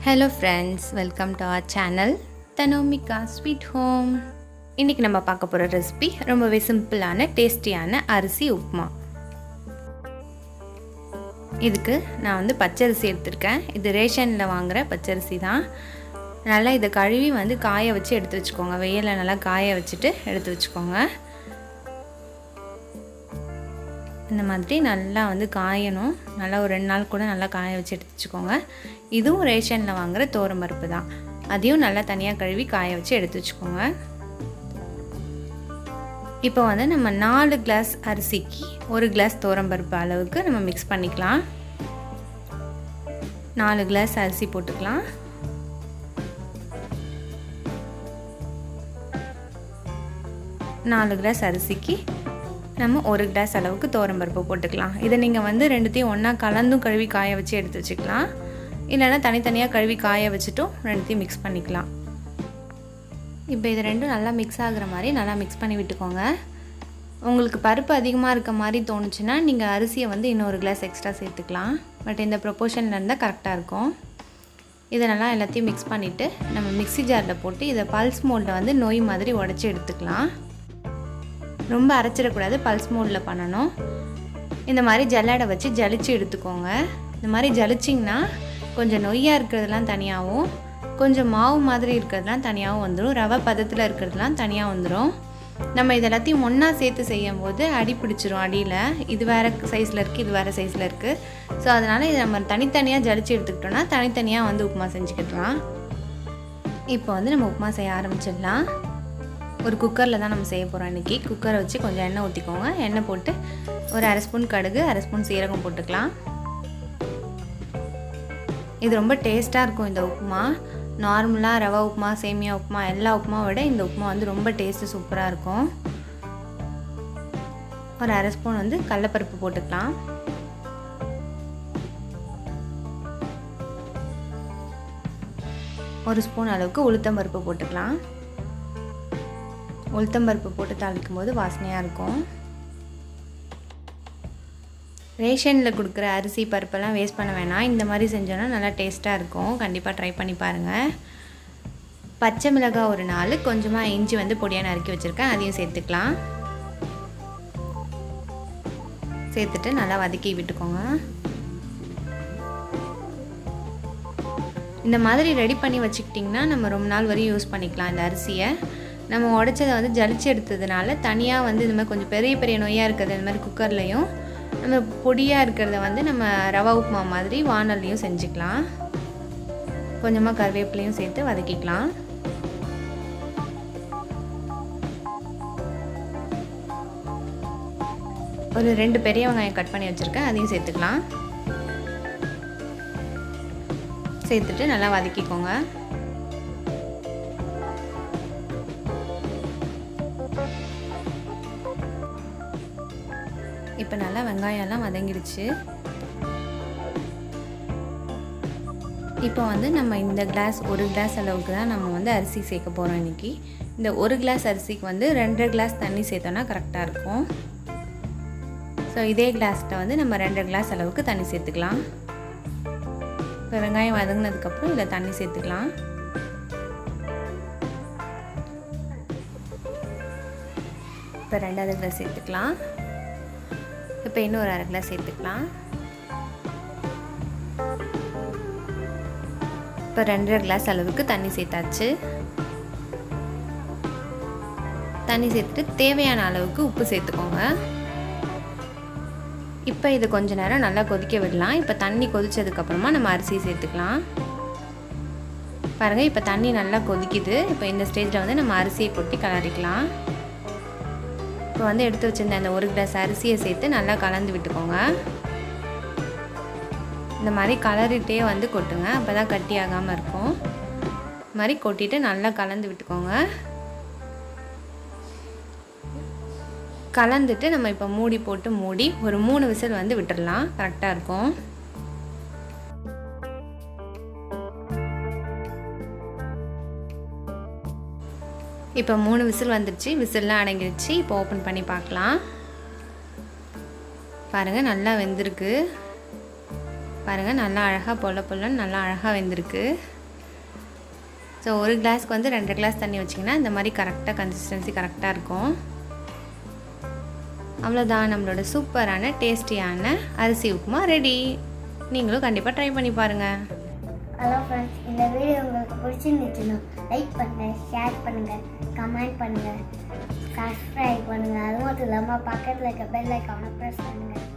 Hello friends, welcome to our channel Tanumika Sweet Home. இன்னைக்கு நம்ம பார்க்க போற ரெசிபி ரொம்பவே சிம்பிளான டேஸ்டியான அரிசி உப்புமா. இதுக்கு நான் வந்து பச்சரிசி எடுத்துர்க்கேன். இது ரேஷன்ல வாங்குற பச்சரிசி தான். நல்லா இத கழுவி வந்து காய வச்சு எடுத்து வச்சுக்கோங்க. வெயில்ல நல்லா காய வச்சிட்டு எடுத்து வச்சுக்கோங்க. இந்த மாதிரி நல்லா வந்து காயணும். நல்லா ஒரு 2 நாள் கூட நல்லா காய வச்சு எடுத்து வச்சுக்கோங்க. இதுவும் ரேஷன்ல வாங்குற தோரம்பருப்பு தான். அதையும் நல்லா தனியா கழுவி காய வச்சு எடுத்து வச்சுக்கோங்க. இப்போ வந்து நம்ம 4 கிளாஸ் அரிசிக்கு 1 கிளாஸ் தோரம்பருப்பு அளவுக்கு நம்ம மிக்ஸ் பண்ணிக்கலாம். 4 கிளாஸ் அரிசி போட்டுக்கலாம். நாலு கிளாஸ் அரிசிக்கு நம்ம 1 கிளாஸ் அளவுக்கு தோரம்பருப்பு போட்டுக்கலாம். இதை நீங்கள் வந்து ரெண்டுத்தையும் ஒன்றா கலந்தும் கழுவி காய வச்சு எடுத்து வச்சுக்கலாம். இல்லைன்னா தனித்தனியாக கழுவி காய வச்சுட்டும் ரெண்டுத்தையும் மிக்ஸ் பண்ணிக்கலாம். இப்போ இது ரெண்டும் நல்லா மிக்ஸ் ஆகுற மாதிரி நல்லா மிக்ஸ் பண்ணி விட்டுக்கோங்க. உங்களுக்கு பருப்பு அதிகமாக இருக்க மாதிரி தோணுச்சுன்னா நீங்கள் அரிசியை வந்து இன்னொரு கிளாஸ் எக்ஸ்ட்ரா சேர்த்துக்கலாம். பட் இந்த ப்ரொப்போர்ஷனில் இருந்தால் கரெக்டாக இருக்கும். இதை நல்லா எல்லாத்தையும் மிக்ஸ் பண்ணிவிட்டு நம்ம மிக்ஸி ஜாரில் போட்டு இதை பல்ஸ் மோடில் வந்து நொய் மாதிரி உடச்சி எடுத்துக்கலாம். ரொம்ப அரைச்சிடக்கூடாது, பல்ஸ் மோடில் பண்ணணும். இந்த மாதிரி ஜல்லடை வச்சு ஜலிச்சு எடுத்துக்கோங்க. இந்த மாதிரி ஜலிச்சிங்கன்னா கொஞ்சம் நொய்யாக இருக்கிறதுலாம் தனியாகவும் கொஞ்சம் மாவு மாதிரி இருக்கிறதுலாம் தனியாகவும் வந்துடும். ரவை பதத்தில் இருக்கிறதுலாம் தனியாக வந்துடும். நம்ம இதெல்லாத்தையும் ஒன்றா சேர்த்து செய்யும் போது அடி பிடிச்சிரும் அடியில். இது வேறு சைஸில் இருக்குது, இது வேறு சைஸில் இருக்குது. ஸோ அதனால் இதை நம்ம தனித்தனியாக ஜலிச்சு எடுத்துக்கிட்டோன்னா தனித்தனியாக வந்து உப்புமா செஞ்சுக்கிடலாம். இப்போ வந்து நம்ம உப்புமா செய்ய ஆரம்பிச்சிடலாம். ஒரு குக்கரில் தான் நம்ம செய்ய போகிறோம் இன்றைக்கி. குக்கரை வச்சு கொஞ்சம் எண்ணெய் ஊற்றிக்கோங்க. எண்ணெய் போட்டு ஒரு 1/2 ஸ்பூன் கடுகு, 1/2 ஸ்பூன் சீரகம் போட்டுக்கலாம். இது ரொம்ப டேஸ்ட்டாக இருக்கும் இந்த உப்புமா. நார்மலாக ரவா உப்புமா, சேமியா உப்புமா எல்லா உப்புமாவை விட இந்த உப்புமா வந்து ரொம்ப டேஸ்ட்டு சூப்பராக இருக்கும். ஒரு 1/2 ஸ்பூன் வந்து கடலைப்பருப்பு போட்டுக்கலாம். ஒரு ஸ்பூன் அளவுக்கு உளுத்தம்பருப்பு போட்டுக்கலாம். உளுத்தம்பருப்பு போட்டு தாளிக்கும் போது வாசனையாக இருக்கும். ரேஷனில் கொடுக்குற அரிசி பருப்பெல்லாம் வேஸ்ட் பண்ண வேணாம். இந்த மாதிரி செஞ்சோன்னா நல்லா டேஸ்ட்டாக இருக்கும். கண்டிப்பாக ட்ரை பண்ணி பாருங்கள். பச்சை மிளகாய் ஒரு 4, கொஞ்சமாக இஞ்சி வந்து பொடியாக நறுக்கி வச்சுருக்கேன், அதையும் சேர்த்துக்கலாம். சேர்த்துட்டு நல்லா வதக்கி விட்டுக்கோங்க. இந்த மாதிரி ரெடி பண்ணி வச்சுக்கிட்டிங்கன்னா நம்ம ரொம்ப நாள் வரையும் யூஸ் பண்ணிக்கலாம். இந்த அரிசியை நம்ம உடைச்சதை வந்து ஜலிச்சு எடுத்ததுனால தனியாக வந்து இந்த மாதிரி கொஞ்சம் பெரிய பெரிய நொய்யாக இருக்கிறது இந்த மாதிரி குக்கர்லேயும், நம்ம பொடியாக இருக்கிறத வந்து நம்ம ரவா உப்புமா மாதிரி வானல்லையும் செஞ்சுக்கலாம். கொஞ்சமாக கருவேப்பிலையும் சேர்த்து வதக்கிக்கலாம். ஒரு 2 பெரிய வெங்காயம் கட் பண்ணி வச்சுருக்கேன், அதையும் சேர்த்துக்கலாம். சேர்த்துட்டு நல்லா வதக்கிக்கோங்க. இப்போ நல்லா வெங்காயம்லாம் வதங்கிடுச்சு. இப்போ வந்து நம்ம இந்த கிளாஸ் 1 கிளாஸ் அளவுக்கு தான் நம்ம வந்து அரிசி சேர்க்க போகிறோம் இன்றைக்கி. இந்த 1 கிளாஸ் அரிசிக்கு வந்து 2 கிளாஸ் தண்ணி சேர்த்தோன்னா கரெக்டாக இருக்கும். ஸோ இதே கிளாஸ்கிட்ட வந்து நம்ம 2 கிளாஸ் அளவுக்கு தண்ணி சேர்த்துக்கலாம். இப்போ வெங்காயம் வதங்கினதுக்கப்புறம் இதில் தண்ணி சேர்த்துக்கலாம். இப்போ 2வது கிளாஸ் சேர்த்துக்கலாம். இப்போ இன்னொரு 1/2 கிளாஸ் சேர்த்துக்கலாம். இப்போ 2.5 கிளாஸ் அளவுக்கு தண்ணி சேர்த்தாச்சு. தண்ணி சேர்த்துட்டு தேவையான அளவுக்கு உப்பு சேர்த்துக்கோங்க. இப்போ இது கொஞ்ச நேரம் நல்லா கொதிக்க விடலாம். இப்போ தண்ணி கொதிச்சதுக்கப்புறமா நம்ம அரிசி சேர்த்துக்கலாம். பாருங்கள், இப்போ தண்ணி நல்லா கொதிக்குது. இப்போ இந்த ஸ்டேஜில் வந்து நம்ம அரிசியை கொட்டி கிளறிக்கலாம். இப்போ வந்து எடுத்து வச்சுருந்த அந்த 1 கிளாஸ் அரிசியை சேர்த்து நல்லா கலந்து விட்டுக்கோங்க. இந்த மாதிரி கலரிட்டே வந்து கொட்டுங்க, அப்போ தான் கட்டி ஆகாமல் இருக்கும். இந்த மாதிரி கொட்டிட்டு நல்லா கலந்து விட்டுக்கோங்க. கலந்துட்டு நம்ம இப்போ மூடி போட்டு மூடி ஒரு 3 விசில் வந்து விட்டுடலாம். கரெக்டாக இருக்கும். இப்போ 3 விசில் வந்துடுச்சு. விசில்லாம் அடங்கிடுச்சு. இப்போ ஓப்பன் பண்ணி பார்க்கலாம். பாருங்கள், நல்லா வெந்திருக்கு. பாருங்கள் நல்லா அழகாக பொல்லன்னு நல்லா அழகாக வெந்திருக்கு. ஸோ ஒரு கிளாஸ்க்கு வந்து 2 கிளாஸ் தண்ணி வச்சிங்கன்னா இந்த மாதிரி கரெக்டாக கன்சிஸ்டன்சி கரெக்டாக இருக்கும். அவ்வளோதான், நம்மளோட சூப்பரான டேஸ்டியான அரிசி உப்புமா ரெடி. நீங்களும் கண்டிப்பாக ட்ரை பண்ணி பாருங்கள். ஹலோ ஃப்ரெண்ட்ஸ், இந்த வீடியோ உங்களுக்கு பிடிச்சிருந்துச்சுன்னா லைக் பண்ணுங்கள், ஷேர் பண்ணுங்கள், கமெண்ட் பண்ணுங்கள், சப்ஸ்கிரைப் பண்ணுங்கள். அது மட்டும் இல்லாமல் பக்கத்தில் இருக்க பெல் ஐக்கானை ப்ரெஸ் பண்ணுங்கள்.